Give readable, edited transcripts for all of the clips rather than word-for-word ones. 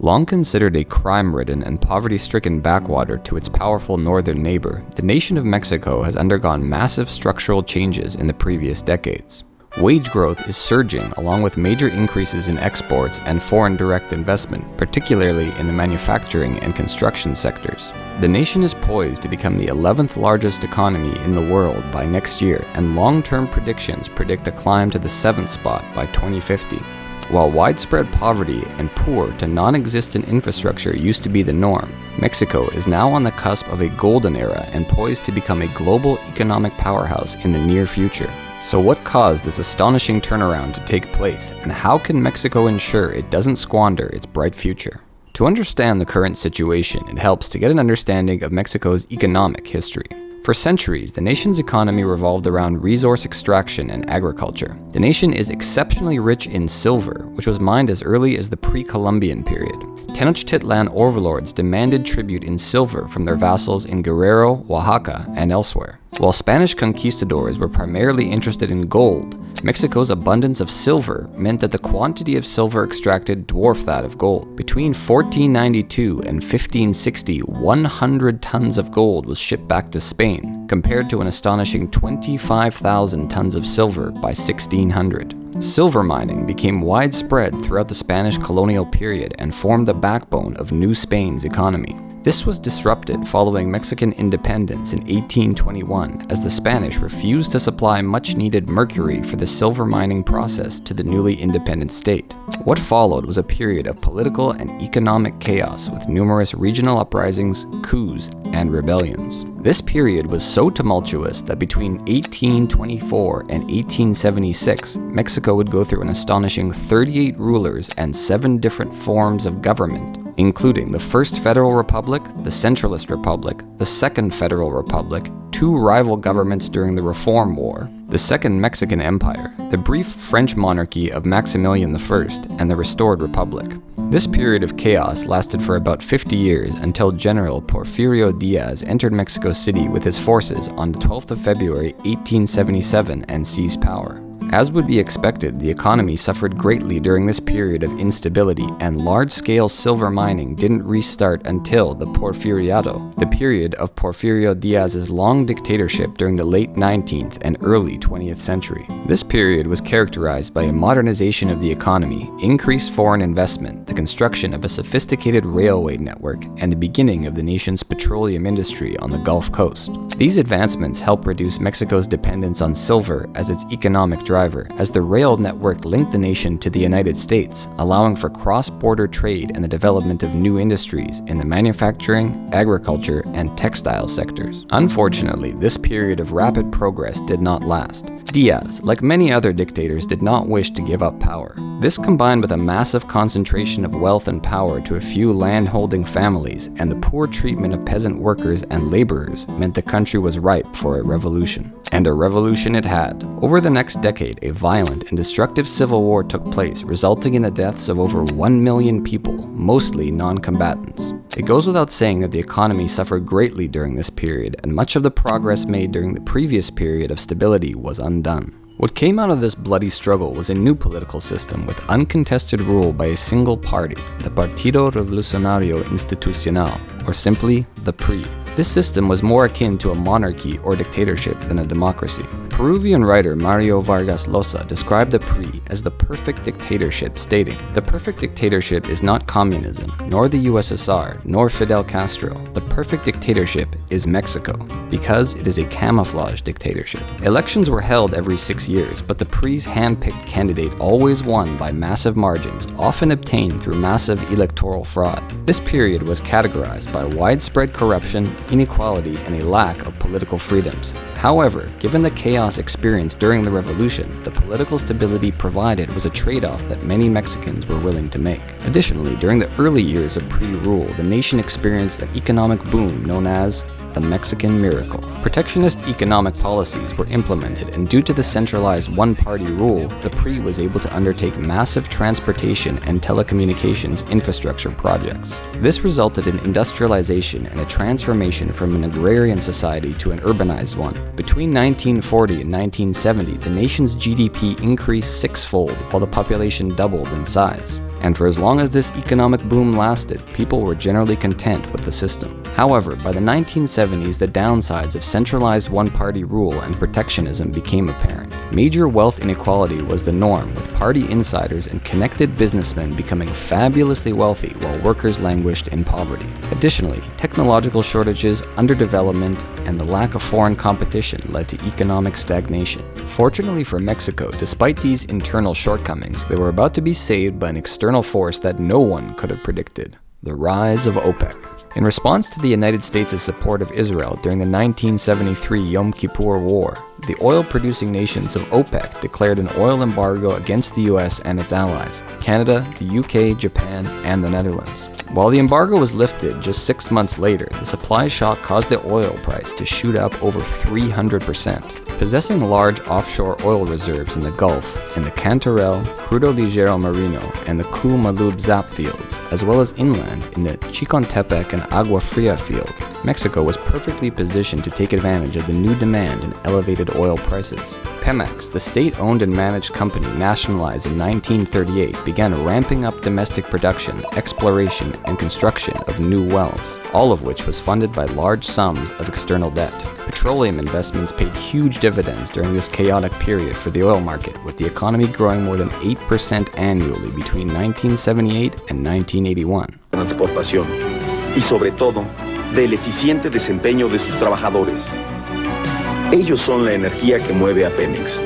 Long considered a crime-ridden and poverty-stricken backwater to its powerful northern neighbor, the nation of Mexico has undergone massive structural changes in the previous decades. Wage growth is surging along with major increases in exports and foreign direct investment, particularly in the manufacturing and construction sectors. The nation is poised to become the 11th largest economy in the world by next year, and long-term predictions predict a climb to the 7th spot by 2050. While widespread poverty and poor to non-existent infrastructure used to be the norm, Mexico is now on the cusp of a golden era and poised to become a global economic powerhouse in the near future. So what caused this astonishing turnaround to take place, and how can Mexico ensure it doesn't squander its bright future? To understand the current situation, it helps to get an understanding of Mexico's economic history. For centuries, the nation's economy revolved around resource extraction and agriculture. The nation is exceptionally rich in silver, which was mined as early as the pre-Columbian period. Tenochtitlan overlords demanded tribute in silver from their vassals in Guerrero, Oaxaca, and elsewhere. While Spanish conquistadors were primarily interested in gold, Mexico's abundance of silver meant that the quantity of silver extracted dwarfed that of gold. Between 1492 and 1560, 100 tons of gold was shipped back to Spain, compared to an astonishing 25,000 tons of silver by 1600. Silver mining became widespread throughout the Spanish colonial period and formed the backbone of New Spain's economy. This was disrupted following Mexican independence in 1821 as the Spanish refused to supply much-needed mercury for the silver mining process to the newly independent state. What followed was a period of political and economic chaos with numerous regional uprisings, coups, and rebellions. This period was so tumultuous that between 1824 and 1876, Mexico would go through an astonishing 38 rulers and 7 different forms of government, including the First Federal Republic, the Centralist Republic, the Second Federal Republic, 2 rival governments during the Reform War, the Second Mexican Empire, the brief French monarchy of Maximilian I, and the restored Republic. This period of chaos lasted for about 50 years until General Porfirio Diaz entered Mexico City with his forces on the 12th of February 1877 and seized power. As would be expected, the economy suffered greatly during this period of instability, and large-scale silver mining didn't restart until the Porfiriato, the period of Porfirio Diaz's long dictatorship during the late 19th and early 20th century. This period was characterized by a modernization of the economy, increased foreign investment, the construction of a sophisticated railway network, and the beginning of the nation's petroleum industry on the Gulf Coast. These advancements helped reduce Mexico's dependence on silver as its economic driver, as the rail network linked the nation to the United States, allowing for cross-border trade and the development of new industries in the manufacturing, agriculture, and textile sectors. Unfortunately, this period of rapid progress did not last. Diaz, like many other dictators, did not wish to give up power. This, combined with a massive concentration of wealth and power to a few land-holding families and the poor treatment of peasant workers and laborers, meant the country was ripe for a revolution. And a revolution it had. Over the next decade, a violent and destructive civil war took place, resulting in the deaths of over 1 million people, mostly non-combatants. It goes without saying that the economy suffered greatly during this period, and much of the progress made during the previous period of stability was undone. What came out of this bloody struggle was a new political system with uncontested rule by a single party, the Partido Revolucionario Institucional, or simply the PRI. This system was more akin to a monarchy or dictatorship than a democracy. Peruvian writer Mario Vargas Llosa described the PRI as the perfect dictatorship, stating, "The perfect dictatorship is not communism, nor the USSR, nor Fidel Castro. The perfect dictatorship is Mexico, because it is a camouflage dictatorship." Elections were held every 6 years, but the PRI's hand-picked candidate always won by massive margins, often obtained through massive electoral fraud. This period was categorized by widespread corruption, inequality, and a lack of political freedoms. However, given the chaos experienced during the revolution, the political stability provided was a trade-off that many Mexicans were willing to make. Additionally, during the early years of PRI rule, the nation experienced an economic boom known as the Mexican Miracle. Protectionist economic policies were implemented, and due to the centralized one-party rule, the PRI was able to undertake massive transportation and telecommunications infrastructure projects. This resulted in industrialization and a transformation from an agrarian society to an urbanized one. Between 1940 and 1970, the nation's GDP increased 6-fold while the population doubled in size. and for as long as this economic boom lasted, people were generally content with the system. However, by the 1970s, the downsides of centralized one-party rule and protectionism became apparent. Major wealth inequality was the norm, with party insiders and connected businessmen becoming fabulously wealthy while workers languished in poverty. Additionally, technological shortages, underdevelopment, and the lack of foreign competition led to economic stagnation. Fortunately for Mexico, despite these internal shortcomings, they were about to be saved by an external force that no one could have predicted: the rise of OPEC. In response to the United States' support of Israel during the 1973 Yom Kippur War, the oil-producing nations of OPEC declared an oil embargo against the US and its allies, Canada, the UK, Japan, and the Netherlands. While the embargo was lifted just 6 months later, the supply shock caused the oil price to shoot up over 300%. Possessing large offshore oil reserves in the Gulf, in the Cantarell, Crudo Ligero Marino, and the Ku Malub Zap fields, as well as inland in the Chicontepec and Agua Fria fields, Mexico was perfectly positioned to take advantage of the new demand and elevated oil prices. Pemex, the state-owned and managed company nationalized in 1938, began ramping up domestic production, exploration, and construction of new wells, all of which was funded by large sums of external debt. Petroleum investments paid huge dividends during this chaotic period for the oil market, with the economy growing more than 8% annually between 1978 and 1981. Transportación y sobre todo del eficiente desempeño de sus trabajadores. Ellos son la energía que mueve a Pemex.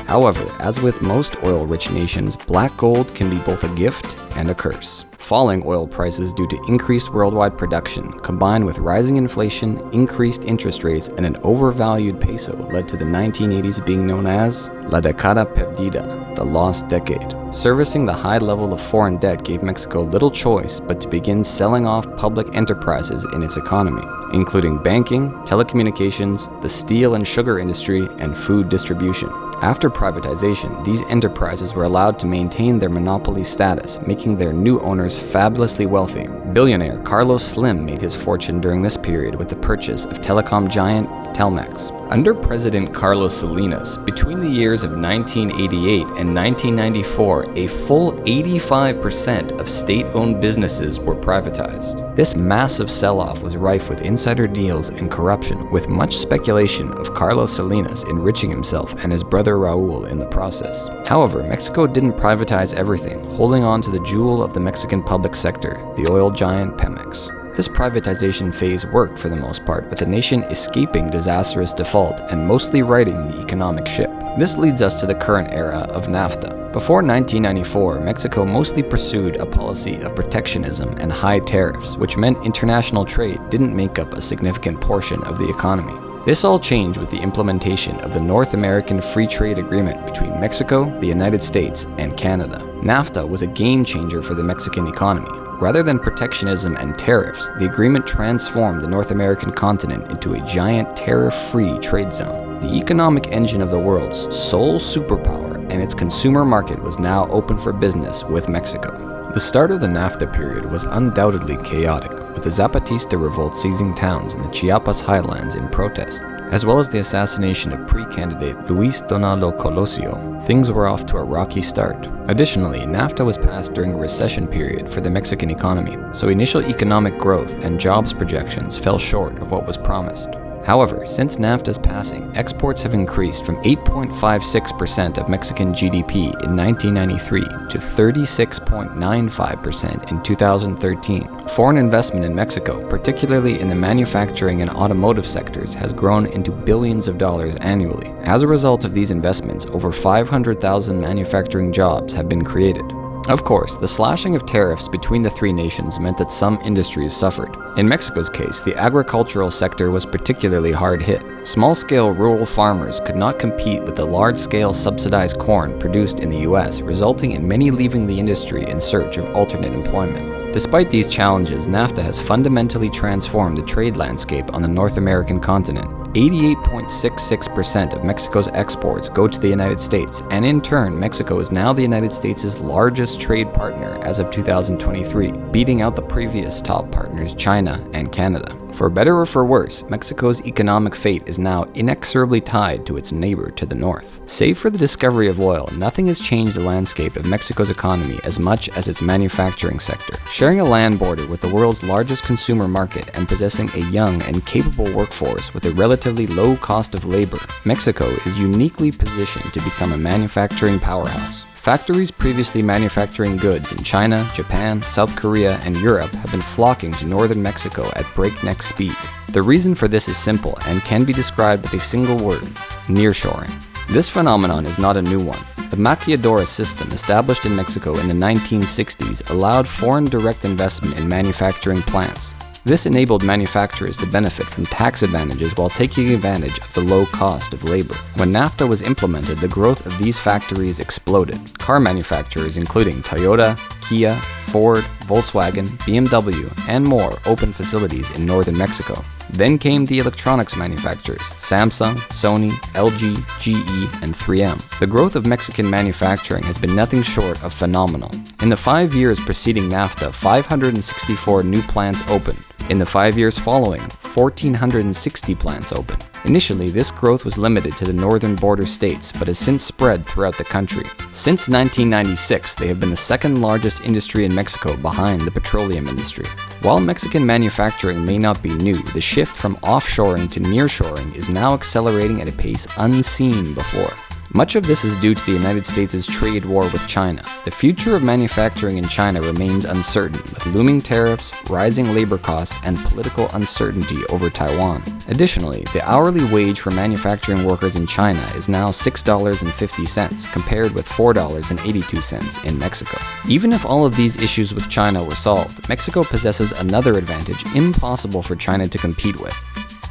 However, as with most oil-rich nations, black gold can be both a gift and a curse. Falling oil prices due to increased worldwide production, combined with rising inflation, increased interest rates, and an overvalued peso led to the 1980s being known as La Década Perdida, the lost decade. Servicing the high level of foreign debt gave Mexico little choice but to begin selling off public enterprises in its economy, including banking, telecommunications, the steel and sugar industry, and food distribution. After privatization, these enterprises were allowed to maintain their monopoly status, making their new owners fabulously wealthy. Billionaire Carlos Slim made his fortune during this period with the purchase of telecom giant Telmex. Under President Carlos Salinas, between the years of 1988 and 1994, a full 85% of state-owned businesses were privatized. This massive sell-off was rife with insider deals and corruption, with much speculation of Carlos Salinas enriching himself and his brother Raul in the process. However, Mexico didn't privatize everything, holding on to the jewel of the Mexican public sector, the oil giant Pemex. This privatization phase worked for the most part, with the nation escaping disastrous default and mostly righting the economic ship. This leads us to the current era of NAFTA. Before 1994, Mexico mostly pursued a policy of protectionism and high tariffs, which meant international trade didn't make up a significant portion of the economy. This all changed with the implementation of the North American Free Trade Agreement between Mexico, the United States, and Canada. NAFTA was a game changer for the Mexican economy. Rather than protectionism and tariffs, the agreement transformed the North American continent into a giant tariff-free trade zone. The economic engine of the world's sole superpower and its consumer market was now open for business with Mexico. The start of the NAFTA period was undoubtedly chaotic, with the Zapatista revolt seizing towns in the Chiapas highlands in protest, as well as the assassination of pre-candidate Luis Donaldo Colosio. Things were off to a rocky start. Additionally, NAFTA was passed during a recession period for the Mexican economy, so initial economic growth and jobs projections fell short of what was promised. However, since NAFTA's passing, exports have increased from 8.56% of Mexican GDP in 1993 to 36.95% in 2013. Foreign investment in Mexico, particularly in the manufacturing and automotive sectors, has grown into billions of dollars annually. As a result of these investments, over 500,000 manufacturing jobs have been created. Of course, the slashing of tariffs between the three nations meant that some industries suffered. In Mexico's case, the agricultural sector was particularly hard hit. Small-scale rural farmers could not compete with the large-scale subsidized corn produced in the US, resulting in many leaving the industry in search of alternate employment. Despite these challenges, NAFTA has fundamentally transformed the trade landscape on the North American continent. 88.66% of Mexico's exports go to the United States, and in turn, Mexico is now the United States' largest trade partner as of 2023, beating out the previous top partners, China and Canada. For better or for worse, Mexico's economic fate is now inexorably tied to its neighbor to the north. Save for the discovery of oil, nothing has changed the landscape of Mexico's economy as much as its manufacturing sector. Sharing a land border with the world's largest consumer market and possessing a young and capable workforce with a relatively low cost of labor, Mexico is uniquely positioned to become a manufacturing powerhouse. Factories previously manufacturing goods in China, Japan, South Korea, and Europe have been flocking to northern Mexico at breakneck speed. The reason for this is simple and can be described with a single word: nearshoring. This phenomenon is not a new one. The Maquiladoras system, established in Mexico in the 1960s, allowed foreign direct investment in manufacturing plants. This enabled manufacturers to benefit from tax advantages while taking advantage of the low cost of labor. When NAFTA was implemented, the growth of these factories exploded. Car manufacturers including Toyota, Kia, Ford, Volkswagen, BMW, and more opened facilities in northern Mexico. Then came the electronics manufacturers: Samsung, Sony, LG, GE, and 3M. The growth of Mexican manufacturing has been nothing short of phenomenal. In the 5 years preceding NAFTA, 564 new plants opened. In the 5 years following, 1,460 plants opened. Initially, this growth was limited to the northern border states, but has since spread throughout the country. Since 1996, they have been the second largest industry in Mexico behind the petroleum industry. While Mexican manufacturing may not be new, the shift from offshoring to nearshoring is now accelerating at a pace unseen before. Much of this is due to the United States' trade war with China. The future of manufacturing in China remains uncertain, with looming tariffs, rising labor costs, and political uncertainty over Taiwan. Additionally, the hourly wage for manufacturing workers in China is now $6.50, compared with $4.82 in Mexico. Even if all of these issues with China were solved, Mexico possesses another advantage impossible for China to compete with: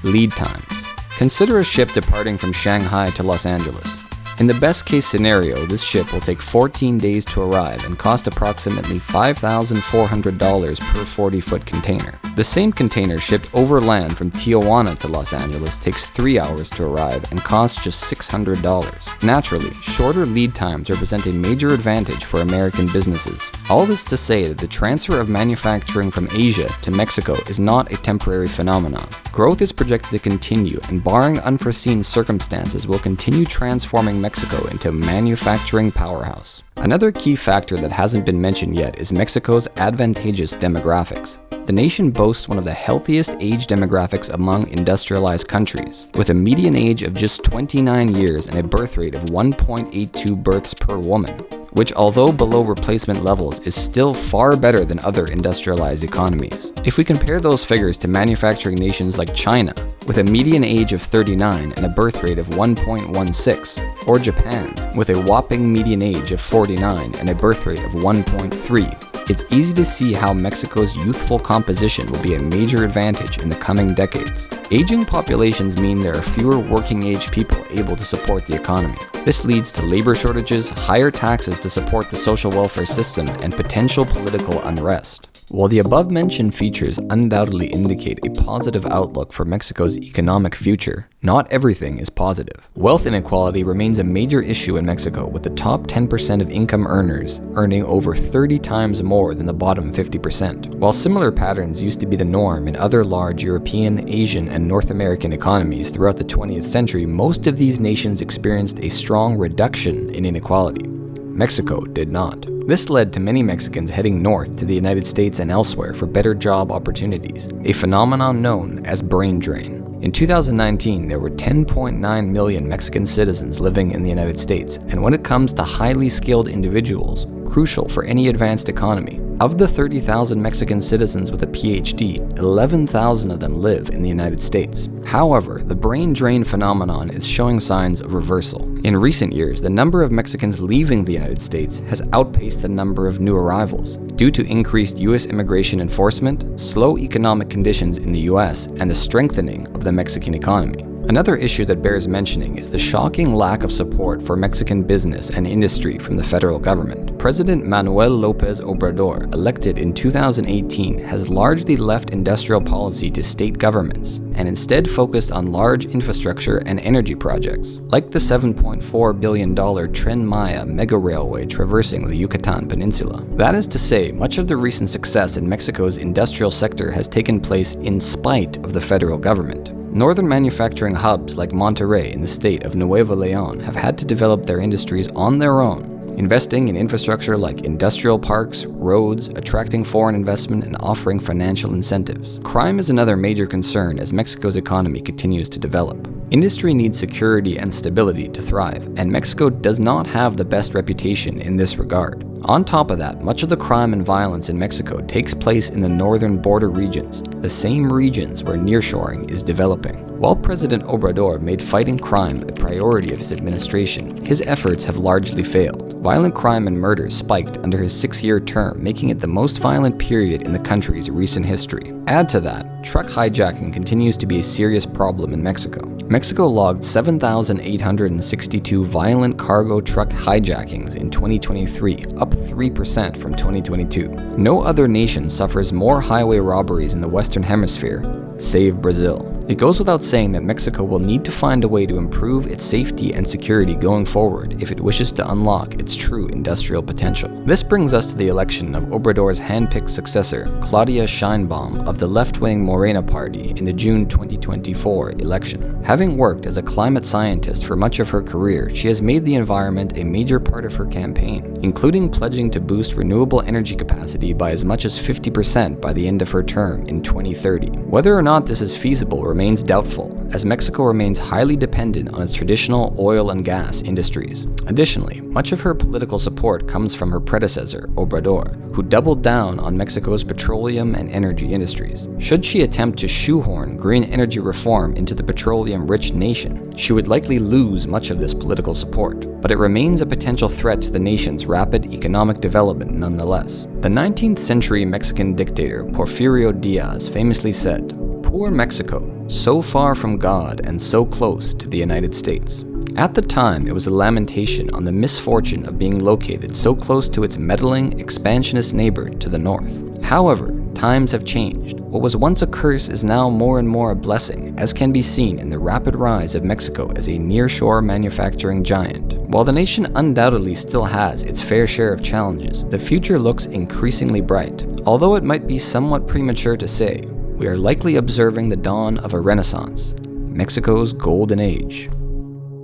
lead times. Consider a ship departing from Shanghai to Los Angeles. In the best case scenario, this ship will take 14 days to arrive and cost approximately $5,400 per 40-foot container. The same container shipped overland from Tijuana to Los Angeles takes 3 hours to arrive and costs just $600. Naturally, shorter lead times represent a major advantage for American businesses. All this to say that the transfer of manufacturing from Asia to Mexico is not a temporary phenomenon. Growth is projected to continue, and barring unforeseen circumstances, will continue transforming Mexico into a manufacturing powerhouse. Another key factor that hasn't been mentioned yet is Mexico's advantageous demographics. The nation boasts one of the healthiest age demographics among industrialized countries, with a median age of just 29 years and a birth rate of 1.82 births per woman, which, although below replacement levels, is still far better than other industrialized economies. If we compare those figures to manufacturing nations like China, with a median age of 39 and a birth rate of 1.16, or Japan, with a whopping median age of 49 and a birth rate of 1.3, it's easy to see how Mexico's youthful composition will be a major advantage in the coming decades. Aging populations mean there are fewer working-age people able to support the economy. This leads to labor shortages, higher taxes to support the social welfare system, and potential political unrest. While the above-mentioned features undoubtedly indicate a positive outlook for Mexico's economic future, not everything is positive. Wealth inequality remains a major issue in Mexico, with the top 10% of income earners earning over 30 times more than the bottom 50%. While similar patterns used to be the norm in other large European, Asian, and North American economies throughout the 20th century, most of these nations experienced a strong reduction in inequality. Mexico did not. This led to many Mexicans heading north to the United States and elsewhere for better job opportunities, a phenomenon known as brain drain. In 2019, there were 10.9 million Mexican citizens living in the United States, and when it comes to highly skilled individuals, crucial for any advanced economy, of the 30,000 Mexican citizens with a PhD, 11,000 of them live in the United States. However, the brain drain phenomenon is showing signs of reversal. In recent years, the number of Mexicans leaving the United States has outpaced the number of new arrivals, due to increased U.S. immigration enforcement, slow economic conditions in the U.S., and the strengthening of the Mexican economy. Another issue that bears mentioning is the shocking lack of support for Mexican business and industry from the federal government. President Manuel López Obrador, elected in 2018, has largely left industrial policy to state governments and instead focused on large infrastructure and energy projects, like the $7.4 billion Tren Maya mega railway traversing the Yucatan Peninsula. That is to say, much of the recent success in Mexico's industrial sector has taken place in spite of the federal government. Northern manufacturing hubs like Monterrey in the state of Nuevo León have had to develop their industries on their own, investing in infrastructure like industrial parks, roads, attracting foreign investment, and offering financial incentives. Crime is another major concern as Mexico's economy continues to develop. Industry needs security and stability to thrive, and Mexico does not have the best reputation in this regard. On top of that, much of the crime and violence in Mexico takes place in the northern border regions, the same regions where nearshoring is developing. While President Obrador made fighting crime a priority of his administration, his efforts have largely failed. Violent crime and murders spiked under his 6-year term, making it the most violent period in the country's recent history. Add to that, truck hijacking continues to be a serious problem in Mexico. Mexico logged 7,862 violent cargo truck hijackings in 2023, up 3% from 2022. No other nation suffers more highway robberies in the Western Hemisphere, save Brazil. It goes without saying that Mexico will need to find a way to improve its safety and security going forward if it wishes to unlock its true industrial potential. This brings us to the election of Obrador's hand-picked successor, Claudia Sheinbaum of the left-wing Morena party in the June 2024 election. Having worked as a climate scientist for much of her career, she has made the environment a major part of her campaign, including pledging to boost renewable energy capacity by as much as 50% by the end of her term in 2030. Whether or not this is feasible remains doubtful, as Mexico remains highly dependent on its traditional oil and gas industries. Additionally, much of her political support comes from her predecessor, Obrador, who doubled down on Mexico's petroleum and energy industries. Should she attempt to shoehorn green energy reform into the petroleum-rich nation, she would likely lose much of this political support, but it remains a potential threat to the nation's rapid economic development nonetheless. The 19th century Mexican dictator Porfirio Diaz famously said, "Poor Mexico, so far from God and so close to the United States." At the time, it was a lamentation on the misfortune of being located so close to its meddling, expansionist neighbor to the north. However, times have changed. What was once a curse is now more and more a blessing, as can be seen in the rapid rise of Mexico as a nearshore manufacturing giant. While the nation undoubtedly still has its fair share of challenges, the future looks increasingly bright. Although it might be somewhat premature to say, we are likely observing the dawn of a renaissance, Mexico's golden age.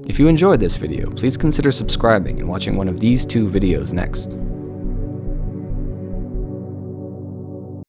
If you enjoyed this video, please consider subscribing and watching one of these 2 videos next.